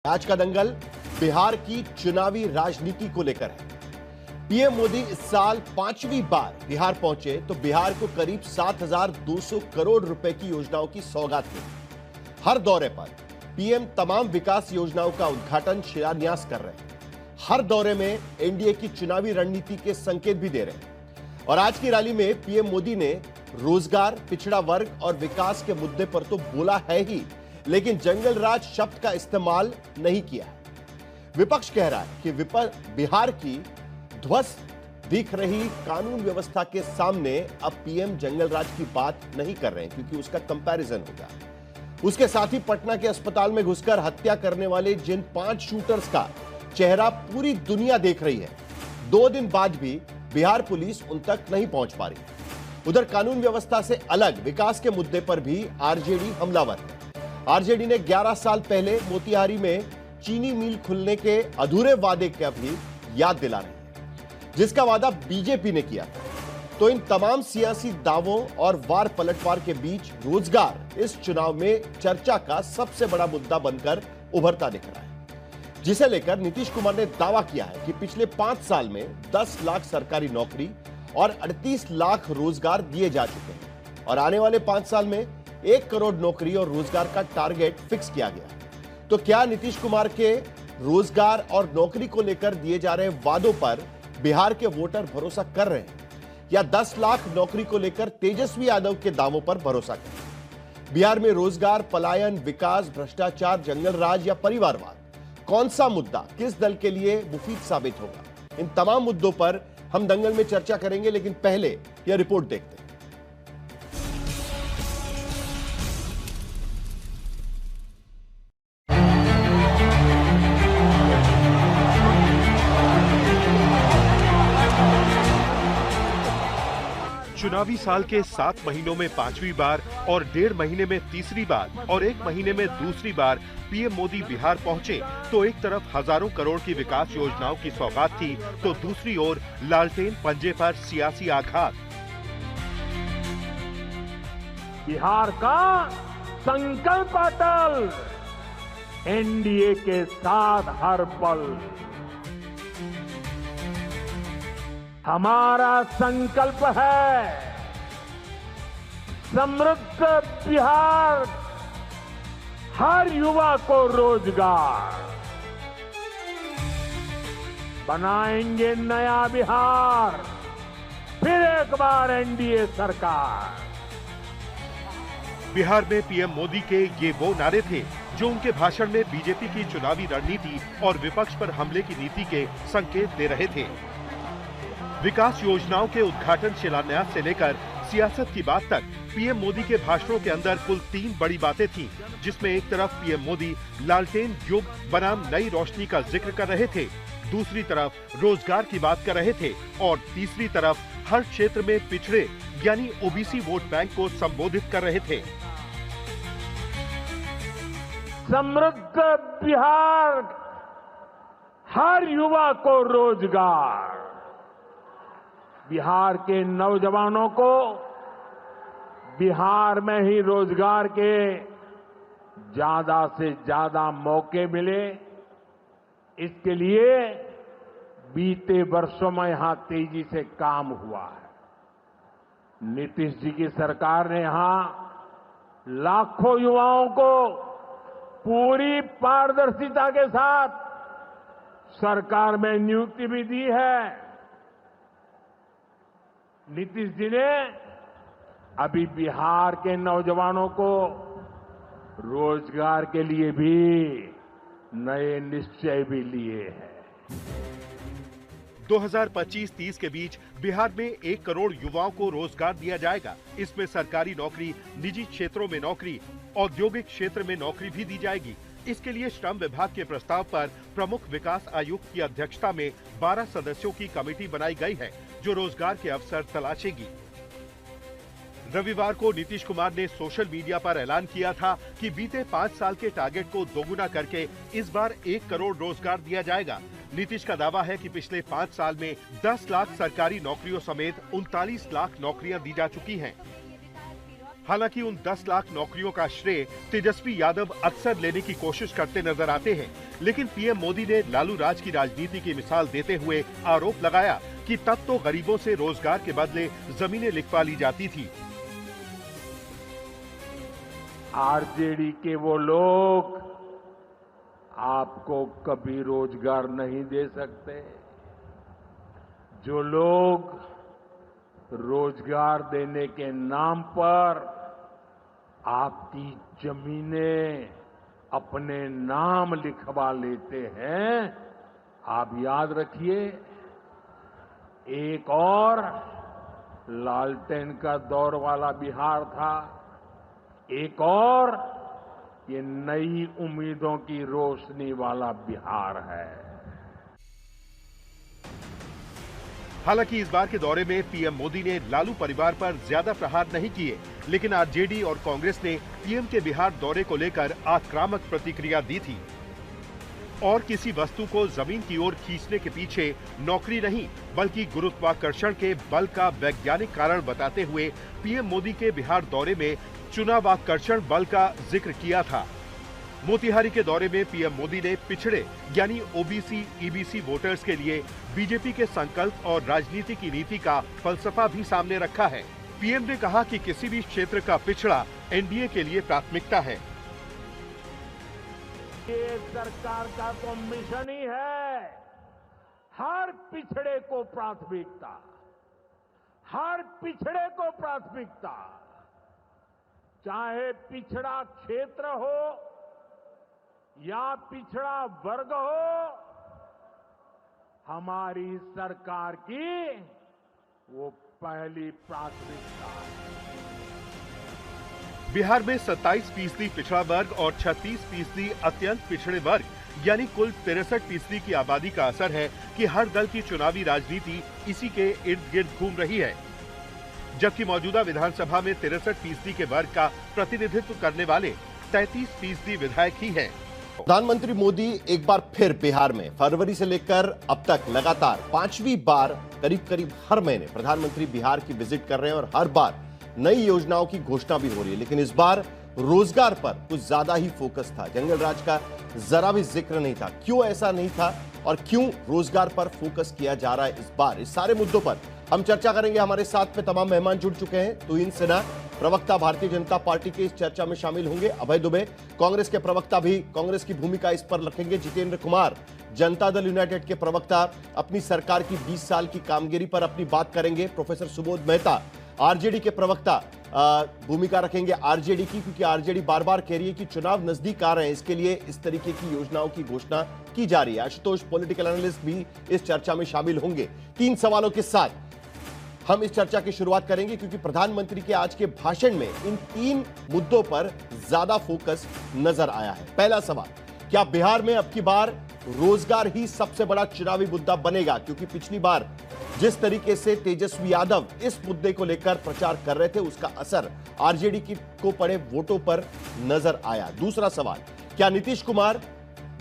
आज का दंगल बिहार की चुनावी राजनीति को लेकर है। पीएम मोदी इस साल 5वीं बार बिहार पहुंचे तो बिहार को करीब 7,200 करोड़ रुपए की योजनाओं की सौगात मिली। हर दौरे पर पीएम तमाम विकास योजनाओं का उद्घाटन शिलान्यास कर रहे हैं। हर दौरे में एनडीए की चुनावी रणनीति के संकेत भी दे रहे हैं। और आज की रैली में पीएम मोदी ने रोजगार, पिछड़ा वर्ग और विकास के मुद्दे पर तो बोला है ही, लेकिन जंगल राज शब्द का इस्तेमाल नहीं किया है। विपक्ष कह रहा है कि बिहार की ध्वस्त दिख रही कानून व्यवस्था के सामने अब पीएम जंगल राज की बात नहीं कर रहे हैं, क्योंकि उसका कंपैरिजन होगा। उसके साथ ही पटना के अस्पताल में घुसकर हत्या करने वाले जिन 5 शूटर्स का चेहरा पूरी दुनिया देख रही है, 2 दिन बाद भी बिहार पुलिस उन तक नहीं पहुंच पा रही। उधर कानून व्यवस्था से अलग विकास के मुद्दे पर भी आरजेडी हमलावर है। आरजेडी ने 11 साल पहले मोतिहारी में चीनी मिल खुलने के अधूरे वादे का भी याद दिला रही है, जिसका वादा बीजेपी ने किया था। तो इन तमाम सियासी दावों और वार पलटवार के बीच रोजगार इस चुनाव में चर्चा का सबसे बड़ा मुद्दा बनकर उभरता दिख रहा है, जिसे लेकर नीतीश कुमार ने दावा किया है कि पिछले 5 साल में 10 लाख सरकारी नौकरी और 38 लाख रोजगार दिए जा चुके हैं और आने वाले 5 साल में 1 करोड़ नौकरी और रोजगार का टारगेट फिक्स किया गया। तो क्या नीतीश कुमार के रोजगार और नौकरी को लेकर दिए जा रहे वादों पर बिहार के वोटर भरोसा कर रहे हैं, या 10 लाख नौकरी को लेकर तेजस्वी यादव के दावों पर भरोसा कर रहे हैं? बिहार में रोजगार, पलायन, विकास, भ्रष्टाचार, जंगल राज या परिवारवाद, कौन सा मुद्दा किस दल के लिए मुफीद साबित होगा? इन तमाम मुद्दों पर हम दंगल में चर्चा करेंगे, लेकिन पहले यह रिपोर्ट देखते हैं। चुनावी साल के 7 महीनों में 5वीं बार और 1.5 महीने में तीसरी बार और 1 महीने में दूसरी बार पीएम मोदी बिहार पहुंचे तो एक तरफ हजारों करोड़ की विकास योजनाओं की सौगात थी, तो दूसरी ओर लालटेन पंजे पर सियासी आघात। बिहार का संकल्प अटल, एनडीए के साथ हर पल। हमारा संकल्प है समृद्ध बिहार, हर युवा को रोजगार। बनाएंगे नया बिहार, फिर एक बार एनडीए सरकार। बिहार में पीएम मोदी के ये वो नारे थे जो उनके भाषण में बीजेपी की चुनावी रणनीति और विपक्ष पर हमले की नीति के संकेत दे रहे थे। विकास योजनाओं के उद्घाटन शिलान्यास से लेकर सियासत की बात तक पीएम मोदी के भाषणों के अंदर कुल 3 बड़ी बातें थीं, जिसमें एक तरफ पीएम मोदी लालटेन युग बनाम नई रोशनी का जिक्र कर रहे थे, दूसरी तरफ रोजगार की बात कर रहे थे और तीसरी तरफ हर क्षेत्र में पिछड़े यानी ओबीसी वोट बैंक को संबोधित कर रहे थे। समृद्ध बिहार, हर युवा को रोजगार। बिहार के नौजवानों को बिहार में ही रोजगार के ज्यादा से ज्यादा मौके मिले, इसके लिए बीते वर्षों में यहां तेजी से काम हुआ है। नीतीश जी की सरकार ने यहां लाखों युवाओं को पूरी पारदर्शिता के साथ सरकार में नियुक्ति भी दी है। नीतीश जी ने अभी बिहार के नौजवानों को रोजगार के लिए भी नए निश्चय भी लिए हैं। 2025-30 के बीच बिहार में 1 करोड़ युवाओं को रोजगार दिया जाएगा। इसमें सरकारी नौकरी, निजी क्षेत्रों में नौकरी, औद्योगिक क्षेत्र में नौकरी भी दी जाएगी। इसके लिए श्रम विभाग के प्रस्ताव पर प्रमुख विकास आयुक्त की अध्यक्षता में 12 सदस्यों की कमेटी बनाई गई है, जो रोजगार के अवसर तलाशेगी। रविवार को नीतीश कुमार ने सोशल मीडिया पर ऐलान किया था कि बीते 5 साल के टारगेट को दोगुना करके इस बार 1 करोड़ रोजगार दिया जाएगा। नीतीश का दावा है कि पिछले 5 साल में 10 लाख सरकारी नौकरियों समेत 39 लाख नौकरियां दी जा चुकी हैं। हालांकि उन 10 लाख नौकरियों का श्रेय तेजस्वी यादव अक्सर लेने की कोशिश करते नजर आते हैं, लेकिन पीएम मोदी ने लालू राज की राजनीति की मिसाल देते हुए आरोप लगाया कि तब तो गरीबों से रोजगार के बदले जमीनें लिखवा ली जाती थी। आरजेडी के वो लोग आपको कभी रोजगार नहीं दे सकते। जो लोग रोजगार देने के नाम पर आपकी जमीनें अपने नाम लिखवा लेते हैं, आप याद रखिए, एक और लालटेन का दौर वाला बिहार था, एक और ये नई उम्मीदों की रोशनी वाला बिहार है। हालांकि इस बार के दौरे में पीएम मोदी ने लालू परिवार पर ज्यादा प्रहार नहीं किए, लेकिन आरजेडी और कांग्रेस ने पीएम के बिहार दौरे को लेकर आक्रामक प्रतिक्रिया दी थी और किसी वस्तु को जमीन की ओर खींचने के पीछे नौकरी नहीं बल्कि गुरुत्वाकर्षण के बल का वैज्ञानिक कारण बताते हुए पीएम मोदी के बिहार दौरे में चुनावाकर्षण बल का जिक्र किया था। मोतिहारी के दौरे में पीएम मोदी ने पिछड़े यानी ओबीसी ईबीसी वोटर्स के लिए बीजेपी के संकल्प और राजनीति की नीति का फलसफा भी सामने रखा है। पीएम ने कहा कि किसी भी क्षेत्र का पिछड़ा एनडीए के लिए प्राथमिकता है। ये सरकार का तो मिशन ही है, हर पिछड़े को प्राथमिकता, हर पिछड़े को प्राथमिकता, चाहे पिछड़ा क्षेत्र हो या पिछड़ा वर्ग हो, हमारी सरकार की वो पहली प्राथमिकता है। बिहार में 27% पिछड़ा वर्ग और 36% अत्यंत पिछड़े वर्ग यानी कुल 63% की आबादी का असर है कि हर दल की चुनावी राजनीति इसी के इर्द गिर्द घूम रही है, जबकि मौजूदा विधानसभा में 63% के वर्ग का प्रतिनिधित्व करने वाले 33% विधायक ही हैं। प्रधानमंत्री मोदी एक बार फिर बिहार में फरवरी से लेकर अब तक लगातार 5वीं बार करीब हर महीने प्रधानमंत्री बिहार की विजिट कर रहे हैं और हर बार नई योजनाओं की घोषणा भी हो रही है, लेकिन इस बार रोजगार पर कुछ ज्यादा ही फोकस था। जंगल राज का जरा भी जिक्र नहीं था। क्यों ऐसा नहीं था और क्यों रोजगार पर फोकस किया जा रहा है इस बार, इस सारे मुद्दों पर हम चर्चा करेंगे। हमारे साथ में तमाम मेहमान जुड़ चुके हैं। तुहिन सिन्हा प्रवक्ता भारतीय जनता पार्टी के इस चर्चा में शामिल होंगे। अभय दुबे कांग्रेस के प्रवक्ता भी कांग्रेस की भूमिका इस पर रखेंगे। जितेंद्र कुमार जनता दल यूनाइटेड के प्रवक्ता अपनी सरकार की 20 साल की कामगिरी पर अपनी बात करेंगे। प्रोफेसर सुबोध मेहता आरजेडी के प्रवक्ता भूमिका रखेंगे आरजेडी की, क्योंकि आरजेडी बार बार कह रही है कि चुनाव नजदीक आ रहे हैं, इसके लिए इस तरीके की योजनाओं की घोषणा की जा रही है। आशुतोष पॉलिटिकल एनालिस्ट भी इस चर्चा में शामिल होंगे। 3 सवालों के साथ हम इस चर्चा की शुरुआत करेंगे, क्योंकि प्रधानमंत्री के आज के भाषण में इन 3 मुद्दों पर ज्यादा फोकस नजर आया है। पहला सवाल, क्या बिहार में अब की बार रोजगार ही सबसे बड़ा चुनावी मुद्दा बनेगा? क्योंकि पिछली बार जिस तरीके से तेजस्वी यादव इस मुद्दे को लेकर प्रचार कर रहे थे, उसका असर आरजेडी को पड़े वोटों पर नजर आया। दूसरा सवाल, क्या नीतीश कुमार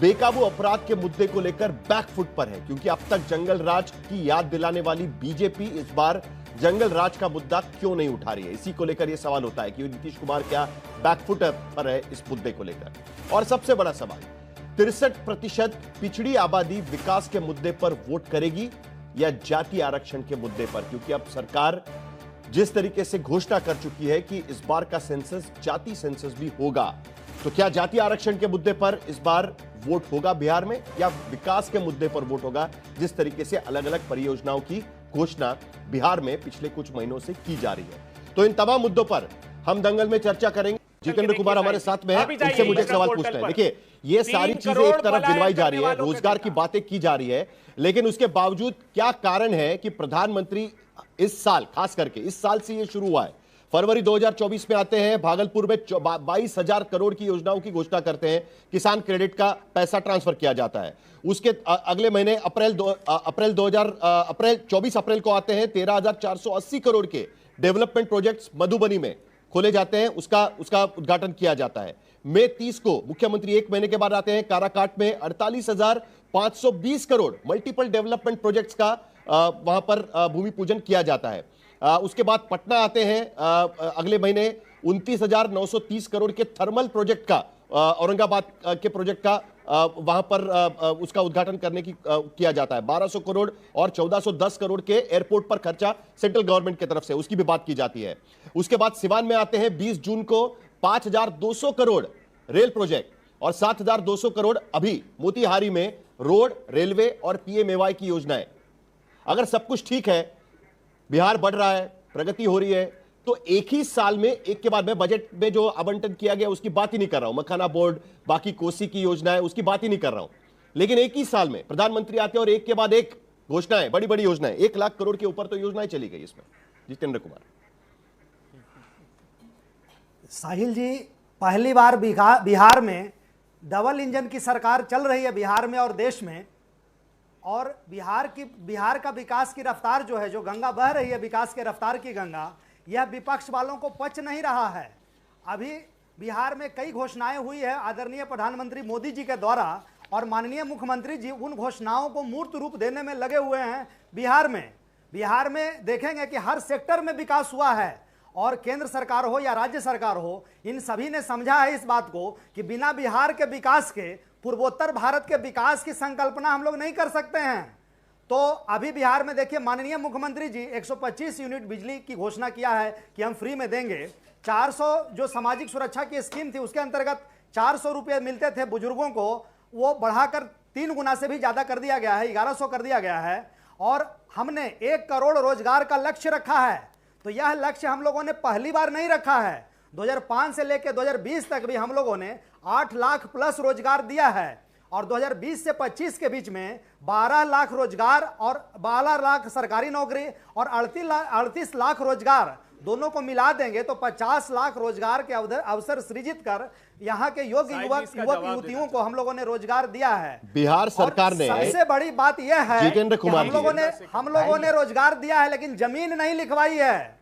बेकाबू अपराध के मुद्दे को लेकर बैकफुट पर है? क्योंकि अब तक जंगल राज की याद दिलाने वाली बीजेपी इस बार जंगल राज का मुद्दा क्यों नहीं उठा रही है? इसी को लेकर यह सवाल होता है कि नीतीश कुमार क्या बैकफुट पर है इस मुद्दे को लेकर। और सबसे बड़ा सवाल, 63% पिछड़ी आबादी विकास के मुद्दे पर वोट करेगी या जाति आरक्षण के मुद्दे पर? क्योंकि अब सरकार जिस तरीके से घोषणा कर चुकी है कि इस बार का सेंसस जाति सेंसस भी होगा, तो क्या जाति आरक्षण के मुद्दे पर इस बार वोट होगा बिहार में या विकास के मुद्दे पर वोट होगा? जिस तरीके से अलग अलग परियोजनाओं की घोषणा बिहार में पिछले कुछ महीनों से की जा रही है। तो इन तमाम मुद्दों पर हम दंगल में चर्चा करेंगे। जितेंद्र कुमार हमारे साथ में है, उनसे मुझे एक सवाल पूछना है। देखिए, ये सारी चीजें एक तरफ गिनवाई जा रही है, रोजगार की बातें की जा रही है, लेकिन उसके बावजूद क्या कारण है कि प्रधानमंत्री इस साल, खास करके इस साल से ये शुरू हुआ है, फरवरी 2024 में आते हैं, भागलपुर में 22,000 करोड़ की योजनाओं की घोषणा करते हैं, किसान क्रेडिट का पैसा ट्रांसफर किया जाता है। उसके अगले महीने अप्रैल 24 अप्रैल को आते हैं 13,480 करोड़ के डेवलपमेंट प्रोजेक्ट्स मधुबनी में खोले जाते हैं, उसका उद्घाटन किया जाता है। मई 30 को मुख्यमंत्री एक महीने के बाद आते हैं, काराकाट में 48,520 करोड़ मल्टीपल डेवलपमेंट प्रोजेक्ट्स का वहां पर भूमि पूजन किया जाता है। उसके बाद पटना आते हैं अगले महीने 29,930 करोड़ के थर्मल प्रोजेक्ट का, औरंगाबाद के प्रोजेक्ट का वहां पर उसका उद्घाटन करने की किया जाता है। 1200 करोड़ और 1410 करोड़ के एयरपोर्ट पर खर्चा सेंट्रल गवर्नमेंट की तरफ से, उसकी भी बात की जाती है। उसके बाद सिवान में आते हैं 20 जून को 5200 करोड़ रेल प्रोजेक्ट और 7200 करोड़ अभी मोतिहारी में रोड, रेलवे और पीएमएवाई की योजनाएं। अगर सब कुछ ठीक है, बिहार बढ़ रहा है, प्रगति हो रही है, तो एक ही साल में एक के बाद मैं बजट में जो आवंटन किया गया उसकी बात ही नहीं कर रहा हूं, मखाना बोर्ड, बाकी कोसी की योजनाएं, उसकी बात ही नहीं कर रहा हूं, लेकिन एक ही साल में प्रधानमंत्री आते हैं और एक के बाद एक घोषणाएं, बड़ी बड़ी योजनाएं, 1 लाख करोड़ के ऊपर तो योजनाएं चली गई इसमें। जितेंद्र कुमार। साहिल जी, पहली बार बिहार में डबल इंजन की सरकार चल रही है, बिहार में और देश में, और बिहार का विकास की रफ्तार जो है, जो गंगा बह रही है विकास के रफ्तार की गंगा, यह विपक्ष वालों को पच नहीं रहा है। अभी बिहार में कई घोषणाएं हुई है आदरणीय प्रधानमंत्री मोदी जी के द्वारा, और माननीय मुख्यमंत्री जी उन घोषणाओं को मूर्त रूप देने में लगे हुए हैं। बिहार में देखेंगे कि हर सेक्टर में विकास हुआ है, और केंद्र सरकार हो या राज्य सरकार हो, इन सभी ने समझा है इस बात को कि बिना बिहार के विकास के पूर्वोत्तर भारत के विकास की संकल्पना हम लोग नहीं कर सकते हैं। तो अभी बिहार में देखिए, माननीय मुख्यमंत्री जी 125 यूनिट बिजली की घोषणा किया है कि हम फ्री में देंगे। 400 जो सामाजिक सुरक्षा की स्कीम थी उसके अंतर्गत 400 रुपये मिलते थे बुजुर्गों को, वो बढ़ाकर 3 गुना से भी ज्यादा कर दिया गया है, 1100 कर दिया गया है। और हमने 1 करोड़ रोजगार का लक्ष्य रखा है। तो यह लक्ष्य हम लोगों ने पहली बार नहीं रखा है। 2005 से लेकर 2020 तक भी हम लोगों ने 8 लाख प्लस रोजगार दिया है, और 2020 से 25 के बीच में 12 लाख रोजगार और 12 लाख सरकारी नौकरी और 38 लाख रोजगार दोनों को मिला देंगे तो 50 लाख रोजगार के अवसर सृजित कर यहाँ के योग्य युवक युवतियों को हम लोगों ने रोजगार दिया है। बिहार सरकार ने, सबसे बड़ी बात यह है जितेंद्र कि कुमार हम लोगों ने रोजगार दिया है लेकिन जमीन नहीं लिखवाई है।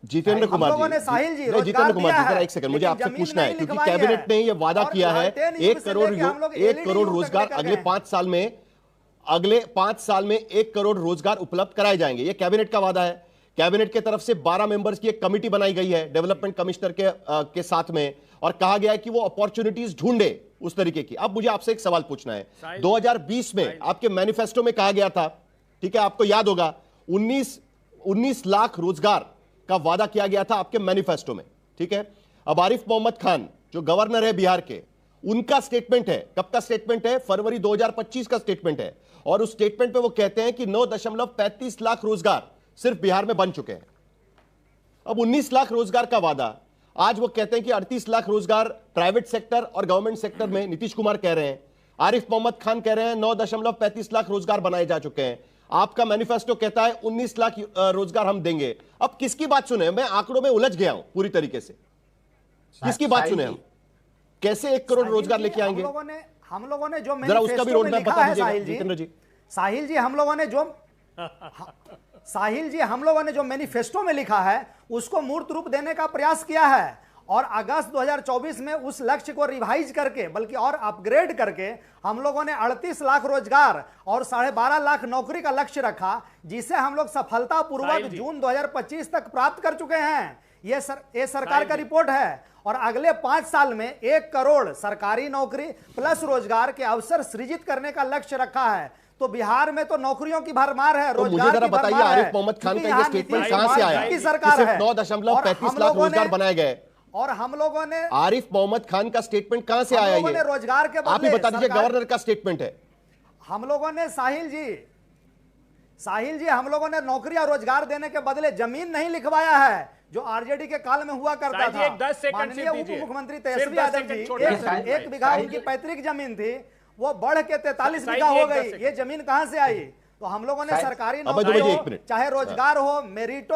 जितेंद्र कुमार जी, साहिल जी, जितेंद्र कुमार जी, जरा एक सेकंड, मुझे आपसे पूछना है, क्योंकि कैबिनेट ने यह वादा किया है 1 करोड़ रोजगार अगले 5 साल में 1 करोड़ रोजगार उपलब्ध कराए जाएंगे। यह कैबिनेट का वादा है। कैबिनेट के तरफ से 12 मेंबर्स की एक कमिटी बनाई गई है डेवलपमेंट कमिश्नर के साथ में, और कहा गया है कि वो अपॉर्चुनिटीज ढूंढे उस तरीके की। अब मुझे आपसे एक सवाल पूछना है, 2020 में आपके मैनिफेस्टो में कहा गया था, ठीक है, आपको याद होगा, 19 लाख रोजगार का वादा किया गया था आपके मैनिफेस्टो में, ठीक है। अब आरिफ मोहम्मद खान जो गवर्नर है बिहार के, उनका स्टेटमेंट है, कब का स्टेटमेंट है, फरवरी 2025 का स्टेटमेंट है, और उस स्टेटमेंट पे वो कहते हैं कि 9.35 लाख रोजगार सिर्फ बिहार में बन चुके हैं। अब 19 लाख रोजगार का वादा, आज वो कहते हैं कि 38 लाख रोजगार प्राइवेट सेक्टर और गवर्नमेंट सेक्टर में नीतीश कुमार कह रहे हैं, आरिफ मोहम्मद खान कह रहे हैं 9.35 लाख रोजगार बनाए जा चुके हैं। आपका मैनिफेस्टो कहता है 19 लाख रोजगार हम देंगे। अब किसकी बात सुने? मैं आंकड़ों में उलझ गया हूं पूरी तरीके से। किसकी बात सुने हम? कैसे 1 करोड़ रोजगार लेके आएंगे? हम लोगों ने जो जरा उसका भी रोड मैप बता दीजिए जितेंद्र जी। साहिल जी, हम लोगों ने जो मैनिफेस्टो में लिखा है उसको मूर्त रूप देने का प्रयास किया है, और अगस्त 2024 में उस लक्ष्य को रिवाइज करके, बल्कि और अपग्रेड करके, हम लोगों ने 38 लाख रोजगार और 12.5 लाख नौकरी का लक्ष्य रखा, जिसे हम लोग सफलतापूर्वक जून 2025 तक प्राप्त कर चुके हैं। ये सरकार का रिपोर्ट है। और अगले 5 साल में 1 करोड़ सरकारी नौकरी प्लस रोजगार के अवसर सृजित करने का लक्ष्य रखा है। तो बिहार में तो नौकरियों की भरमार है, तो मुझे जरा बताइए, आरिफ मोहम्मद खान का ये स्टेटमेंट कहां से आया कि सिर्फ 9.35 लाख रोजगार बनाए गए? और हम लोगों ने, आरिफ मोहम्मद खान का स्टेटमेंट कहां से आया? ये रोजगार के आप ही बता दीजिए। गवर्नर का स्टेटमेंट है। हम लोगों ने साहिल जी हम लोगों ने नौकरी और रोजगार देने के बदले जमीन नहीं लिखवाया है, जो आरजेडी के काल में हुआ करता था। माननीय उप मुख्यमंत्री तेजस्वी यादव जी, 1 बीघा उनकी पैतृक जमीन थी, वो बढ़ के 43 बीघा हो गई। ये जमीन कहां से आई? तो हम लोगों ने सरकारी नौकरी हो चाहे रोजगार हो, मेरिट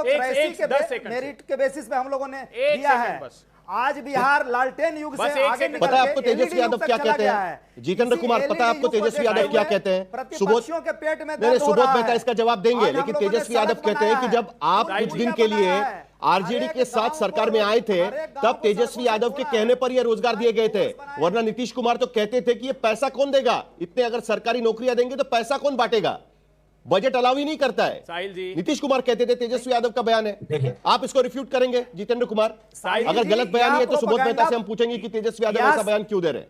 के बेसिस पे हम लोगों ने दिया है। आज बिहार लालटेन युग से आगे निकल पता है आपको तेजस्वी यादव क्या कहते हैं? जितेंद्र कुमार, पता है आपको तेजस्वी यादव क्या कहते हैं? सुबोध के पेट में सुबोध मेहता इसका जवाब देंगे, लेकिन तेजस्वी यादव कहते हैं कि जब आप कुछ दिन के लिए आरजेडी के साथ सरकार में आए थे, तब तेजस्वी यादव के कहने पर यह रोजगार दिए गए थे, वरना नीतीश कुमार तो कहते थे कि ये पैसा कौन देगा, इतने अगर सरकारी नौकरियां देंगे तो पैसा कौन बांटेगा। बजट अलाउ ही नहीं करता है। साहिल जी, नीतीश कुमार कहते थे, तेजस्वी यादव का बयान है। आप इसको रिफ्यूट करेंगे जितेंद्र कुमार? साहिल अगर जी, गलत बयान यह है तो सुबोध मेहता प्रोपेगेंडा- से हम पूछेंगे कि तेजस्वी यादव यह- ऐसा बयान क्यों दे रहे हैं।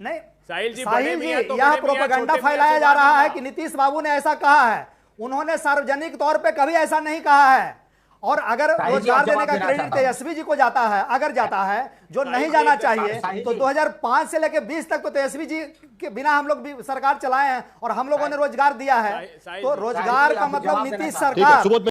नहीं साहिल जी, साहिल बड़े जी, मियां तो यह बड़े मियां, प्रोपेगेंडा छोटे मियां फैलाया से जा बात रहा है नहीं कि नीतीश बाबू ने ऐसा कहा है। उन्होंने सार्वजनिक तौर पे कभी ऐसा नहीं कहा है। और अगर रोजगार देने का क्रेडिट तेजस्वी जी को जाता है, अगर जाता है, जो नहीं जाना चाहिए, तो 2005 से लेकर 20 तक तो तेजस्वी जी के बिना हम लोग भी सरकार चलाए हैं और हम लोगों ने रोजगार दिया है। तो रोजगार का मतलब नीतीश ठीक है, सरकार सुबोध